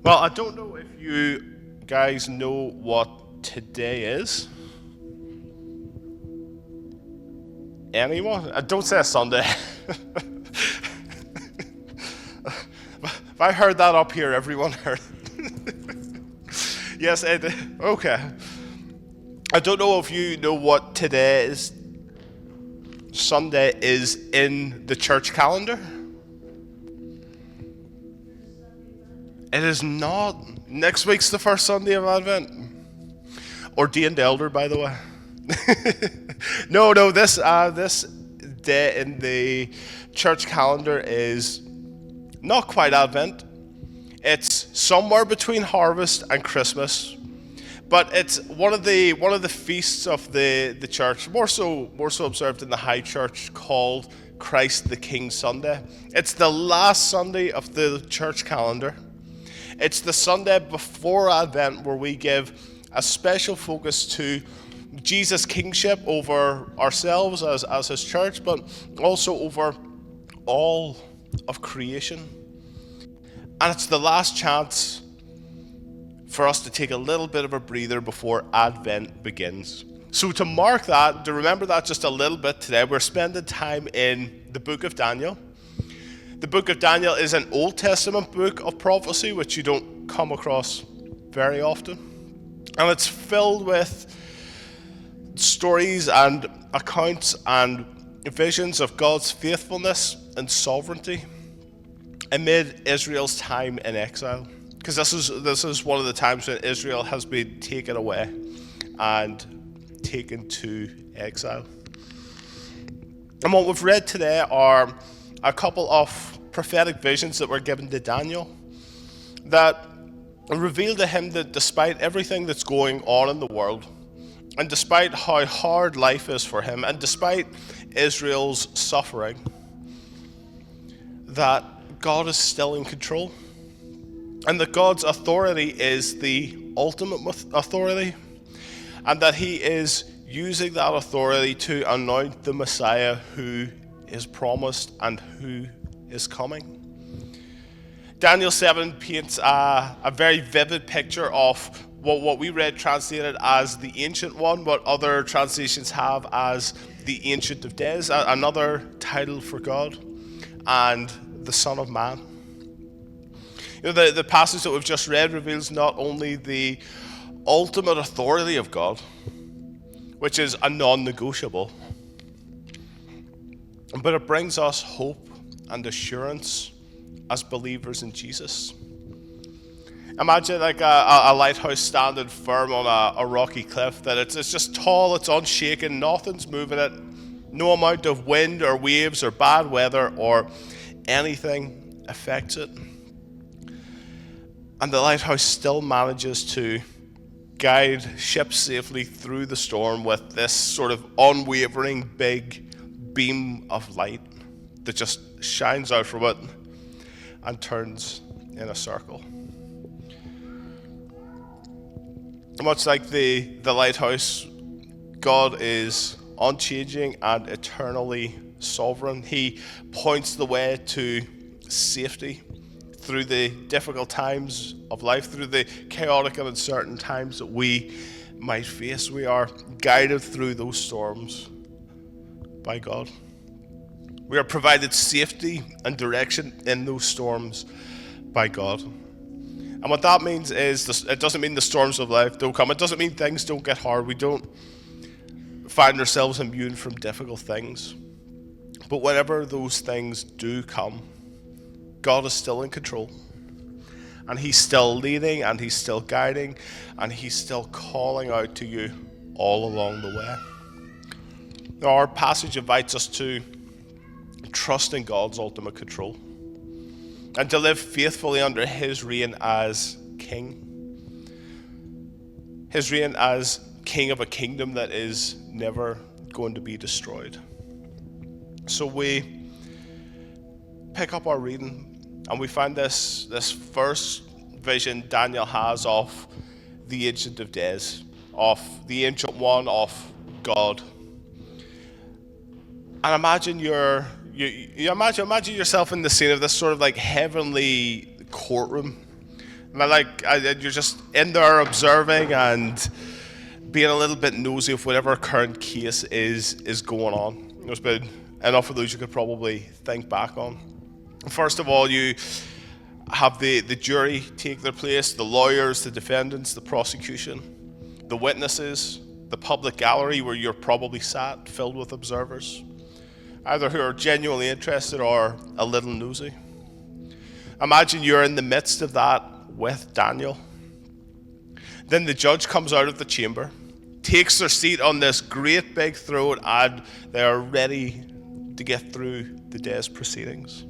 Well, I don't know if you guys know what today is. Anyone? Don't say Sunday. If I heard that up here, everyone heard it. Yes, okay. I don't know if you know what today is. Sunday is in the church calendar. It is not. Next week's the first Sunday of Advent. Ordained elder, by the way. No, this day in the church calendar is not quite Advent. It's somewhere between harvest and Christmas, but it's one of the feasts of the church, more so observed in the high church, called Christ the King Sunday. It's the last Sunday of the church calendar. It's the Sunday before Advent where we give a special focus to Jesus' kingship over ourselves as his church, but also over all of creation. And it's the last chance for us to take a little bit of a breather before Advent begins. So to mark that, to remember that just a little bit today, we're spending time in the book of Daniel. The book of Daniel is an Old Testament book of prophecy, which you don't come across very often. And it's filled with stories and accounts and visions of God's faithfulness and sovereignty amid Israel's time in exile. Because this is one of the times when Israel has been taken away and taken to exile. And what we've read today are a couple of prophetic visions that were given to Daniel that reveal to him that despite everything that's going on in the world, and despite how hard life is for him, and despite Israel's suffering, that God is still in control, and that God's authority is the ultimate authority, and that he is using that authority to anoint the Messiah who is promised and who is coming. Daniel 7 paints a very vivid picture of what we read translated as the Ancient One, what other translations have as the Ancient of Days, another title for God, and the Son of Man. You know, the passage that we've just read reveals not only the ultimate authority of God, which is a non-negotiable, but it brings us hope and assurance as believers in Jesus. Imagine like a lighthouse standing firm on a rocky cliff, that it's just tall, it's unshaken, nothing's moving it, no amount of wind or waves or bad weather or anything affects it. And the lighthouse still manages to guide ships safely through the storm with this sort of unwavering big beam of light that just shines out from it and turns in a circle. Much like the lighthouse, God is unchanging and eternally sovereign. He points the way to safety through the difficult times of life, through the chaotic and uncertain times that we might face. We are guided through those storms by God. We are provided safety and direction in those storms by God. And what that means is, it doesn't mean the storms of life don't come. It doesn't mean things don't get hard. We don't find ourselves immune from difficult things. But whenever those things do come, God is still in control. And he's still leading, and he's still guiding, and he's still calling out to you all along the way. Now, our passage invites us to trust in God's ultimate control and to live faithfully under his reign as king. His reign as king of a kingdom that is never going to be destroyed. So we pick up our reading and we find this first vision Daniel has of the Ancient of Days, of the Ancient One, of God. And imagine imagine yourself in the scene of this sort of like heavenly courtroom. You're just in there observing and being a little bit nosy of whatever current case is going on. There's been enough of those you could probably think back on. First of all, you have the jury take their place, the lawyers, the defendants, the prosecution, the witnesses, the public gallery where you're probably sat, filled with observers, either who are genuinely interested or a little nosy. Imagine you're in the midst of that with Daniel. Then the judge comes out of the chamber, takes their seat on this great big throne, and they are ready to get through the day's proceedings.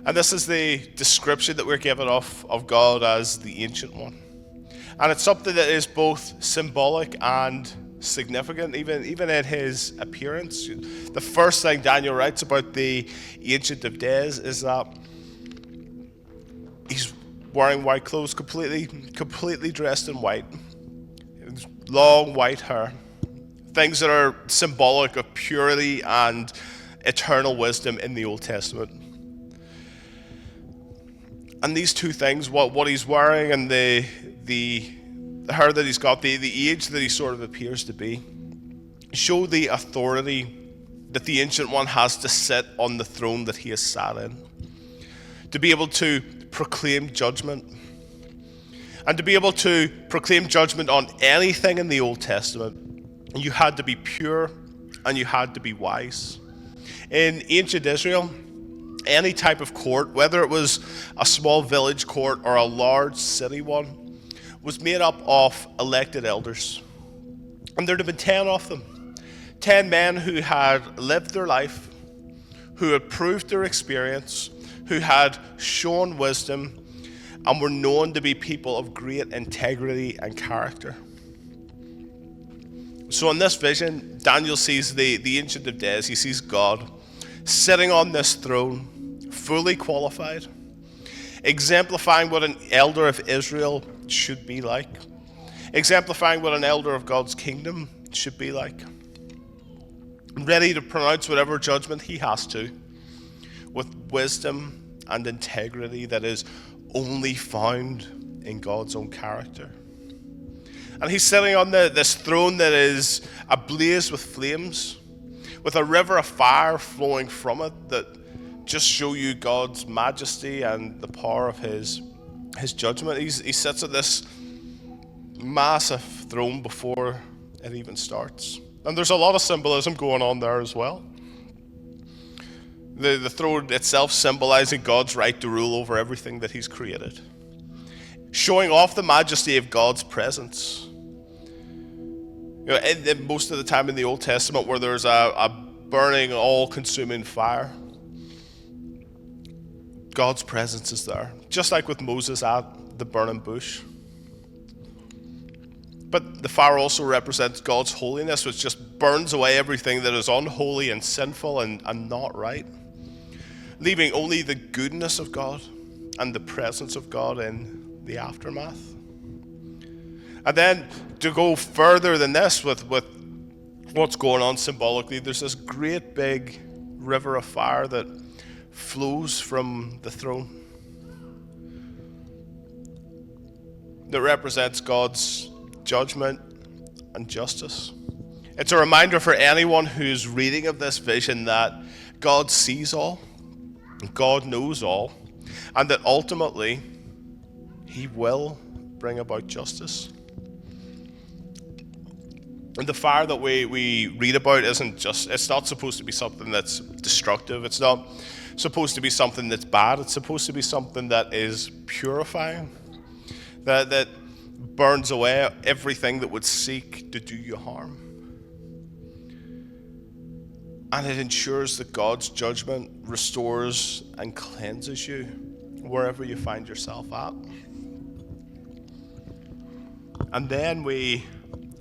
And this is the description that we're given of God as the Ancient One. And it's something that is both symbolic and significant, even in his appearance. The first thing Daniel writes about the Ancient of Days is that he's wearing white clothes, completely dressed in white. Long white hair. Things that are symbolic of purity and eternal wisdom in the Old Testament. And these two things, what he's wearing and the hair that he's got, the age that he sort of appears to be, show the authority that the Ancient One has to sit on the throne that he has sat in. To be able to proclaim judgment. And to be able to proclaim judgment on anything in the Old Testament, you had to be pure and you had to be wise. In ancient Israel, any type of court, whether it was a small village court or a large city one, was made up of elected elders. And there'd have been 10 of them. 10 men who had lived their life, who had proved their experience, who had shown wisdom, and were known to be people of great integrity and character. So in this vision, Daniel sees the Ancient of Days. He sees God sitting on this throne, fully qualified, exemplifying what an elder of Israel should be like, exemplifying what an elder of God's kingdom should be like, ready to pronounce whatever judgment he has to, with wisdom and integrity that is only found in God's own character. And he's sitting on this throne that is ablaze with flames, with a river of fire flowing from it that just show you God's majesty and the power of his judgment. He sits at this massive throne before it even starts. And there's a lot of symbolism going on there as well. The throne itself symbolizing God's right to rule over everything that he's created, showing off the majesty of God's presence. Most of the time in the Old Testament where there's a burning, all-consuming fire, God's presence is there, just like with Moses at the burning bush. But the fire also represents God's holiness, which just burns away everything that is unholy and sinful and not right, leaving only the goodness of God and the presence of God in the aftermath. And then to go further than this with what's going on symbolically, there's this great big river of fire that flows from the throne that represents God's judgment and justice. It's a reminder for anyone who's reading of this vision that God sees all, God knows all, and that ultimately he will bring about justice. And the fire that we read about it's not supposed to be something that's destructive. It's not supposed to be something that's bad. It's supposed to be something that is purifying, that burns away everything that would seek to do you harm. And it ensures that God's judgment restores and cleanses you wherever you find yourself at. And then we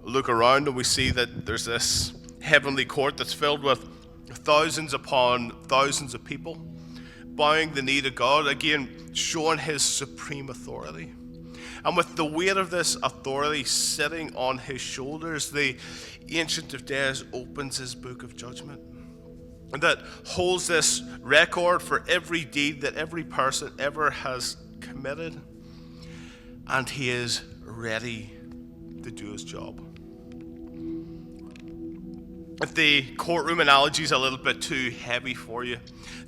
look around and we see that there's this heavenly court that's filled with thousands upon thousands of people bowing the knee to God, again showing his supreme authority. And with the weight of this authority sitting on his shoulders, the Ancient of Days opens his book of judgment that holds this record for every deed that every person ever has committed and he is ready to do his job. If the courtroom analogy is a little bit too heavy for you,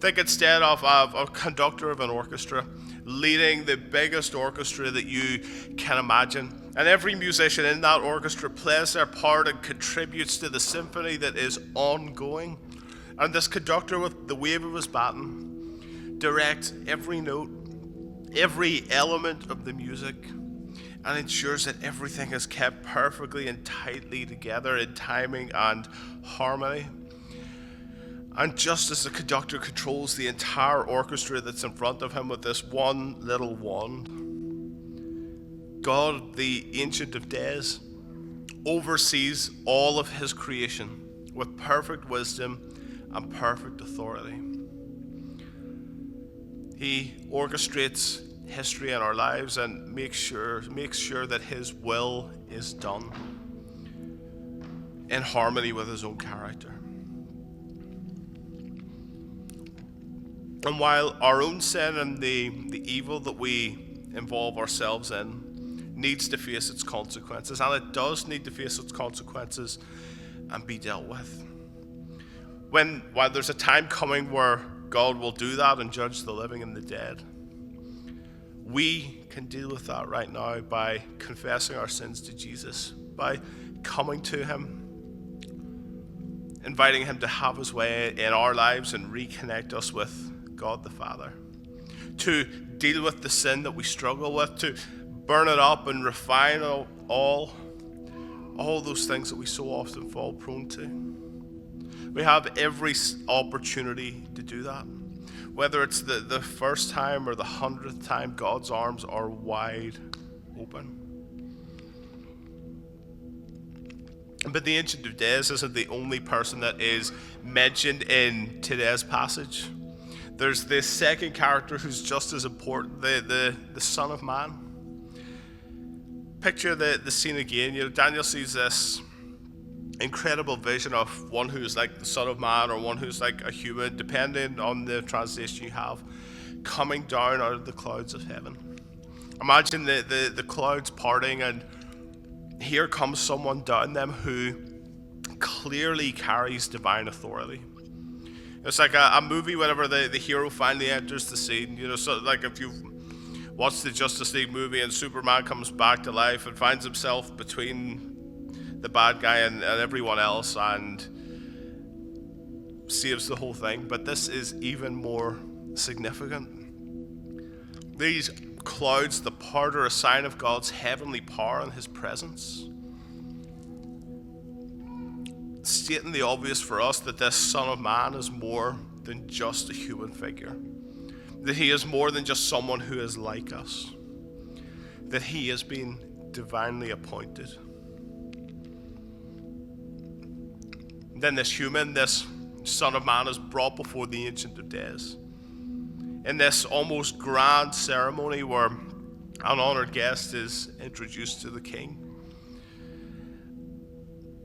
think instead of a conductor of an orchestra leading the biggest orchestra that you can imagine. And every musician in that orchestra plays their part and contributes to the symphony that is ongoing. And this conductor, with the wave of his baton, directs every note, every element of the music, and ensures that everything is kept perfectly and tightly together in timing and harmony. And just as the conductor controls the entire orchestra that's in front of him with this one little wand, God, the Ancient of Days, oversees all of his creation with perfect wisdom and perfect authority. He orchestrates history in our lives and makes sure that his will is done in harmony with his own character. And while our own sin and the evil that we involve ourselves in needs to face its consequences, and it does need to face its consequences and be dealt with, while there's a time coming where God will do that and judge the living and the dead, we can deal with that right now by confessing our sins to Jesus, by coming to him, inviting him to have his way in our lives and reconnect us with God the Father, to deal with the sin that we struggle with, to burn it up and refine all those things that we so often fall prone to. We have every opportunity to do that. Whether it's the first time or the 100th time, God's arms are wide open. But the Ancient of Days isn't the only person that is mentioned in today's passage. There's this second character who's just as important, the Son of Man. Picture the scene again. Daniel sees this incredible vision of one who's like the Son of Man or one who's like a human, depending on the translation you have, coming down out of the clouds of heaven. Imagine the clouds parting, and here comes someone down them who clearly carries divine authority. It's like a movie whenever the hero finally enters the scene. So like if you've watched the Justice League movie and Superman comes back to life and finds himself between the bad guy and everyone else and saves the whole thing. But this is even more significant. These clouds, the part, are a sign of God's heavenly power and his presence, stating the obvious for us that this Son of Man is more than just a human figure, that he is more than just someone who is like us, that he has been divinely appointed. Then this human, this Son of Man, is brought before the Ancient of Days in this almost grand ceremony where an honored guest is introduced to the king.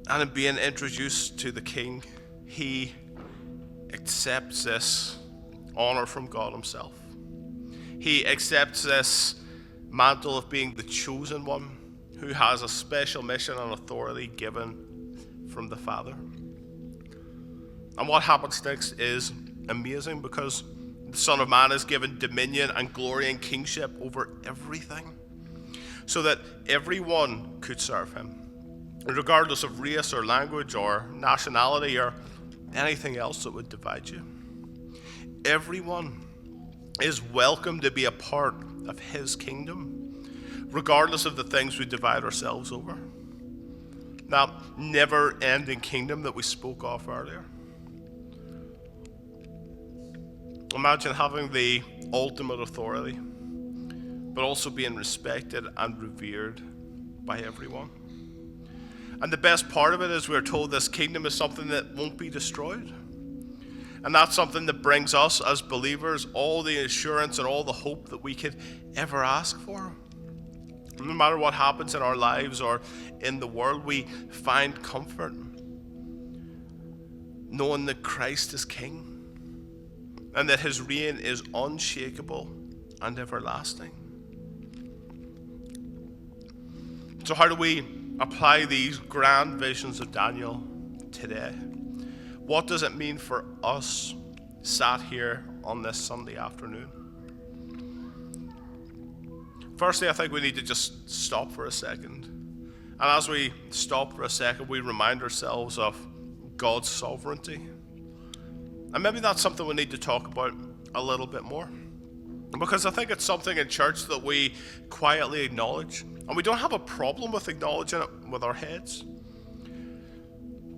And in being introduced to the king, he accepts this honor from God himself. He accepts this mantle of being the chosen one who has a special mission and authority given from the Father. And what happens next is amazing, because the Son of Man is given dominion and glory and kingship over everything, so that everyone could serve him, regardless of race or language or nationality or anything else that would divide you. Everyone is welcome to be a part of his kingdom, regardless of the things we divide ourselves over. That never-ending kingdom that we spoke of earlier. Imagine having the ultimate authority, but also being respected and revered by everyone. And the best part of it is we're told this kingdom is something that won't be destroyed. And that's something that brings us as believers all the assurance and all the hope that we could ever ask for. No matter what happens in our lives or in the world, we find comfort knowing that Christ is King and that his reign is unshakable and everlasting. So how do we apply these grand visions of Daniel today? What does it mean for us sat here on this Sunday afternoon? Firstly, I think we need to just stop for a second. And as we stop for a second, we remind ourselves of God's sovereignty. And maybe that's something we need to talk about a little bit more. Because I think it's something in church that we quietly acknowledge. And we don't have a problem with acknowledging it with our heads.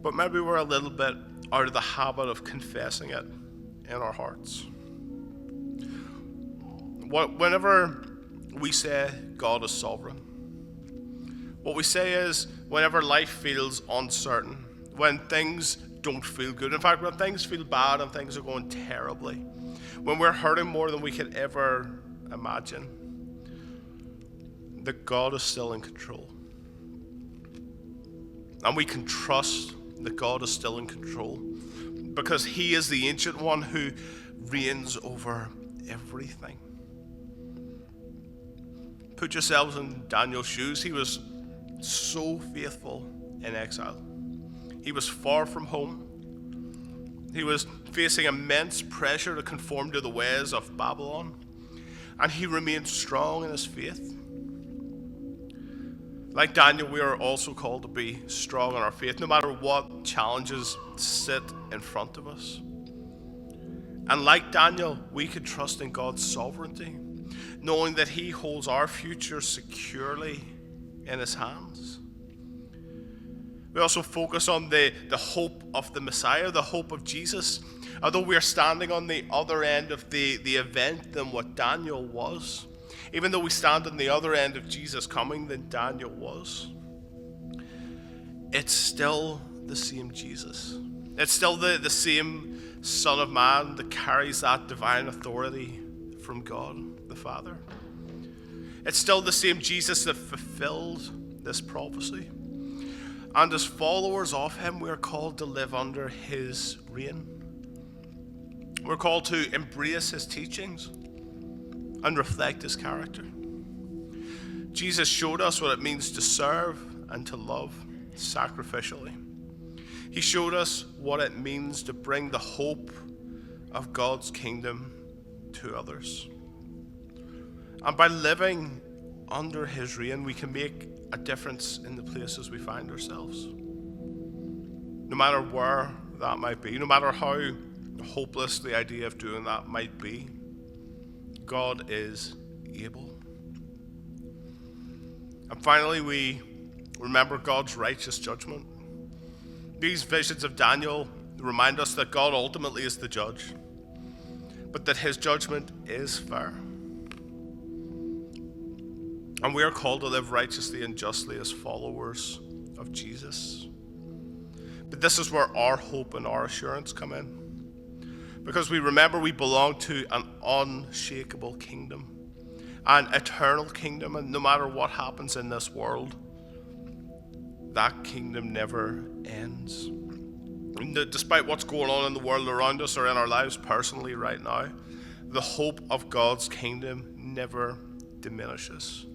But maybe we're a little bit out of the habit of confessing it in our hearts. Whenever we say God is sovereign, what we say is whenever life feels uncertain, when things don't feel good, in fact, when things feel bad and things are going terribly, when we're hurting more than we could ever imagine, that God is still in control. And we can trust that God is still in control because He is the ancient one who reigns over everything. Put yourselves in Daniel's shoes. He was so faithful in exile. He was far from home. He was facing immense pressure to conform to the ways of Babylon. And he remained strong in his faith. Like Daniel, we are also called to be strong in our faith, no matter what challenges sit in front of us. And like Daniel, we can trust in God's sovereignty, knowing that He holds our future securely in His hands. We also focus on the hope of the Messiah, the hope of Jesus. Although we are standing on the other end of the event than what Daniel was, even though we stand on the other end of Jesus coming than Daniel was, it's still the same Jesus. It's still the same Son of Man that carries that divine authority from God the Father. It's still the same Jesus that fulfilled this prophecy. And as followers of Him, we are called to live under His reign. We're called to embrace His teachings and reflect His character. Jesus showed us what it means to serve and to love sacrificially. He showed us what it means to bring the hope of God's kingdom to others. And by living under His reign, we can make a difference in the places we find ourselves. No matter where that might be, no matter how hopeless the idea of doing that might be, God is able. And finally, we remember God's righteous judgment. These visions of Daniel remind us that God ultimately is the judge, but that His judgment is fair. And we are called to live righteously and justly as followers of Jesus. But this is where our hope and our assurance come in. Because we remember we belong to an unshakable kingdom, an eternal kingdom, and no matter what happens in this world, that kingdom never ends. And despite what's going on in the world around us or in our lives personally right now, the hope of God's kingdom never diminishes.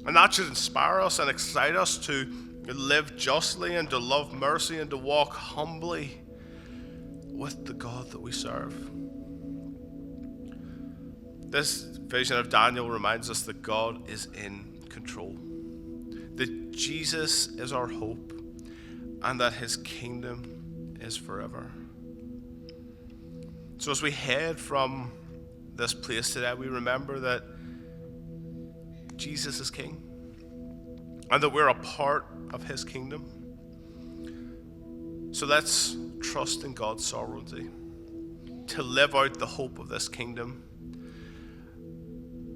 And that should inspire us and excite us to live justly and to love mercy and to walk humbly with the God that we serve. This vision of Daniel reminds us that God is in control, that Jesus is our hope, and that His kingdom is forever. So as we head from this place today, we remember that Jesus is King, and that we're a part of His kingdom. So let's trust in God's sovereignty to live out the hope of this kingdom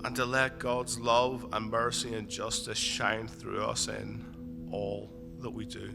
and to let God's love and mercy and justice shine through us in all that we do.